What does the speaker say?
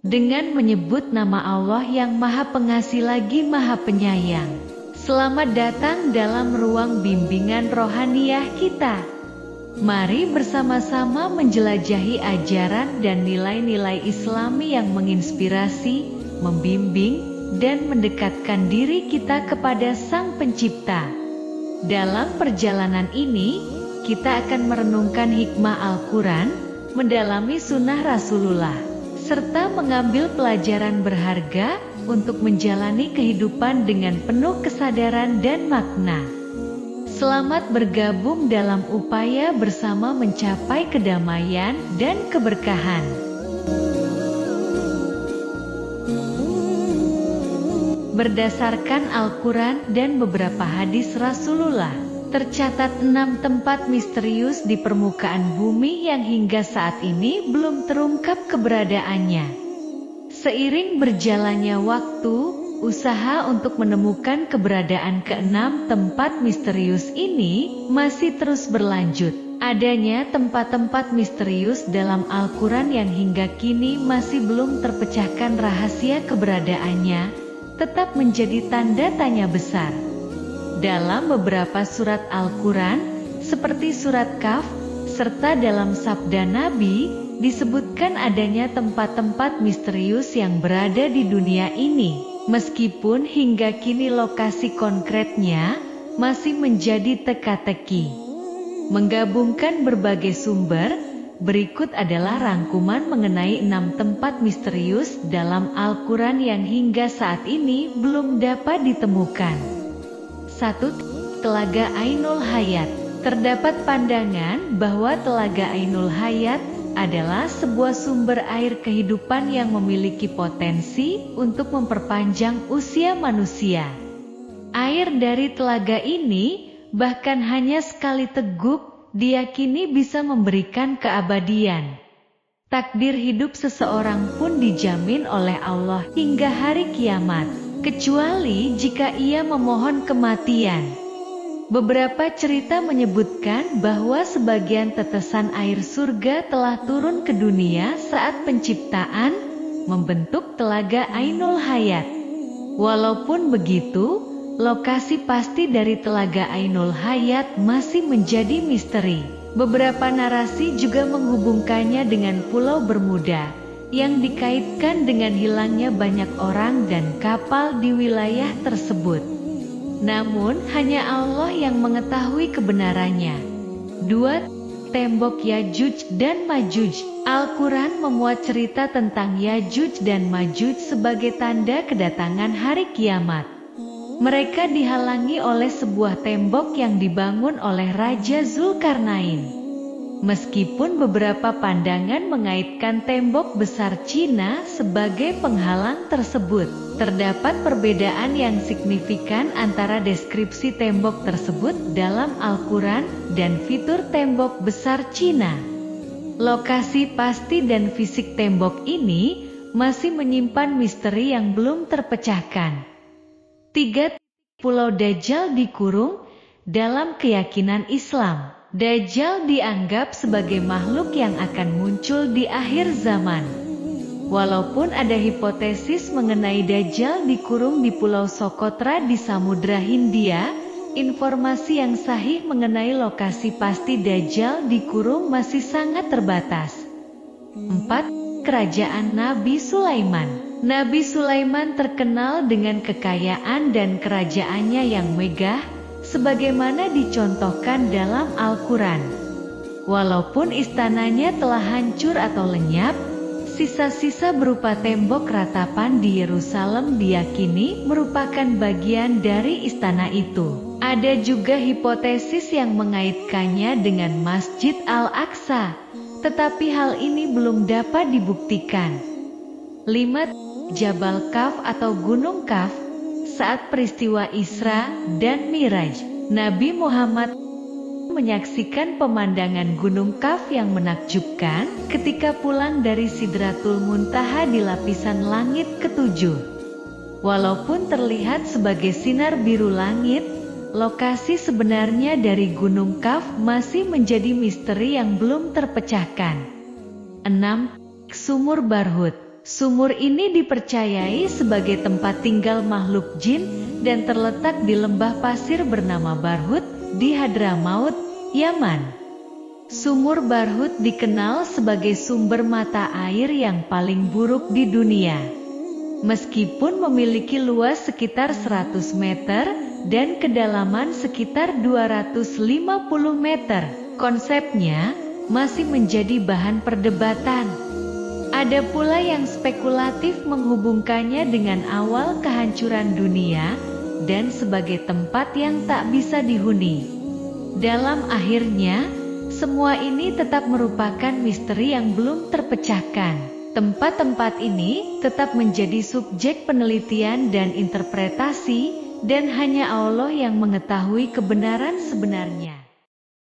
dengan menyebut nama Allah yang Maha Pengasih lagi Maha Penyayang. Selamat datang dalam ruang bimbingan rohaniah kita. Mari bersama-sama menjelajahi ajaran dan nilai-nilai Islami yang menginspirasi, membimbing, dan mendekatkan diri kita kepada Sang Pencipta. Dalam perjalanan ini, kita akan merenungkan hikmah Al-Quran, mendalami sunnah Rasulullah, serta mengambil pelajaran berharga untuk menjalani kehidupan dengan penuh kesadaran dan makna. Selamat bergabung dalam upaya bersama mencapai kedamaian dan keberkahan. Berdasarkan Al-Quran dan beberapa hadis Rasulullah, tercatat 6 tempat misterius di permukaan bumi yang hingga saat ini belum terungkap keberadaannya. Seiring berjalannya waktu, usaha untuk menemukan keberadaan ke-6 tempat misterius ini masih terus berlanjut. Adanya tempat-tempat misterius dalam Al-Quran yang hingga kini masih belum terpecahkan rahasia keberadaannya, tetap menjadi tanda tanya besar. Dalam beberapa surat Al-Quran, seperti surat Kahf, serta dalam sabda Nabi, disebutkan adanya tempat-tempat misterius yang berada di dunia ini, meskipun hingga kini lokasi konkretnya masih menjadi teka-teki. Menggabungkan berbagai sumber, berikut adalah rangkuman mengenai 6 tempat misterius dalam Al-Quran yang hingga saat ini belum dapat ditemukan. 1. Telaga Ainul Hayat. Terdapat pandangan bahwa Telaga Ainul Hayat adalah sebuah sumber air kehidupan yang memiliki potensi untuk memperpanjang usia manusia. Air dari telaga ini bahkan hanya sekali teguk diyakini bisa memberikan keabadian. Takdir hidup seseorang pun dijamin oleh Allah hingga hari kiamat, kecuali jika ia memohon kematian. Beberapa cerita menyebutkan bahwa sebagian tetesan air surga telah turun ke dunia saat penciptaan, membentuk Telaga Ainul Hayat. Walaupun begitu, lokasi pasti dari Telaga Ainul Hayat masih menjadi misteri. Beberapa narasi juga menghubungkannya dengan Pulau Bermuda, yang dikaitkan dengan hilangnya banyak orang dan kapal di wilayah tersebut. Namun, hanya Allah yang mengetahui kebenarannya. 2. Tembok Yajuj dan Majuj. Al-Quran memuat cerita tentang Yajuj dan Majuj sebagai tanda kedatangan hari kiamat. Mereka dihalangi oleh sebuah tembok yang dibangun oleh Raja Zulkarnain. Meskipun beberapa pandangan mengaitkan tembok besar Cina sebagai penghalang tersebut, terdapat perbedaan yang signifikan antara deskripsi tembok tersebut dalam Al-Quran dan fitur tembok besar Cina. Lokasi pasti dan fisik tembok ini masih menyimpan misteri yang belum terpecahkan. 3. Pulau Dajjal dikurung. Dalam keyakinan Islam, Dajjal dianggap sebagai makhluk yang akan muncul di akhir zaman. Walaupun ada hipotesis mengenai Dajjal dikurung di Pulau Socotra di Samudra Hindia, informasi yang sahih mengenai lokasi pasti Dajjal dikurung masih sangat terbatas. 4. Kerajaan Nabi Sulaiman. Nabi Sulaiman terkenal dengan kekayaan dan kerajaannya yang megah, sebagaimana dicontohkan dalam Al-Quran. Walaupun istananya telah hancur atau lenyap, sisa-sisa berupa tembok ratapan di Yerusalem diyakini merupakan bagian dari istana itu. Ada juga hipotesis yang mengaitkannya dengan Masjid Al-Aqsa, tetapi hal ini belum dapat dibuktikan. 5. Jabal Kaf atau Gunung Kaf. Saat peristiwa Isra dan Miraj, Nabi Muhammad menyaksikan pemandangan Gunung Kaf yang menakjubkan ketika pulang dari Sidratul Muntaha di lapisan langit ketujuh. Walaupun terlihat sebagai sinar biru langit, lokasi sebenarnya dari Gunung Kaf masih menjadi misteri yang belum terpecahkan. 6. Sumur Barhut. Sumur ini dipercayai sebagai tempat tinggal makhluk jin dan terletak di lembah pasir bernama Barhut di Hadramaut, Yaman. Sumur Barhut dikenal sebagai sumber mata air yang paling buruk di dunia. Meskipun memiliki luas sekitar 100 meter dan kedalaman sekitar 250 meter, konsepnya masih menjadi bahan perdebatan. Ada pula yang spekulatif menghubungkannya dengan awal kehancuran dunia dan sebagai tempat yang tak bisa dihuni. Dalam akhirnya, semua ini tetap merupakan misteri yang belum terpecahkan. Tempat-tempat ini tetap menjadi subjek penelitian dan interpretasi, dan hanya Allah yang mengetahui kebenaran sebenarnya.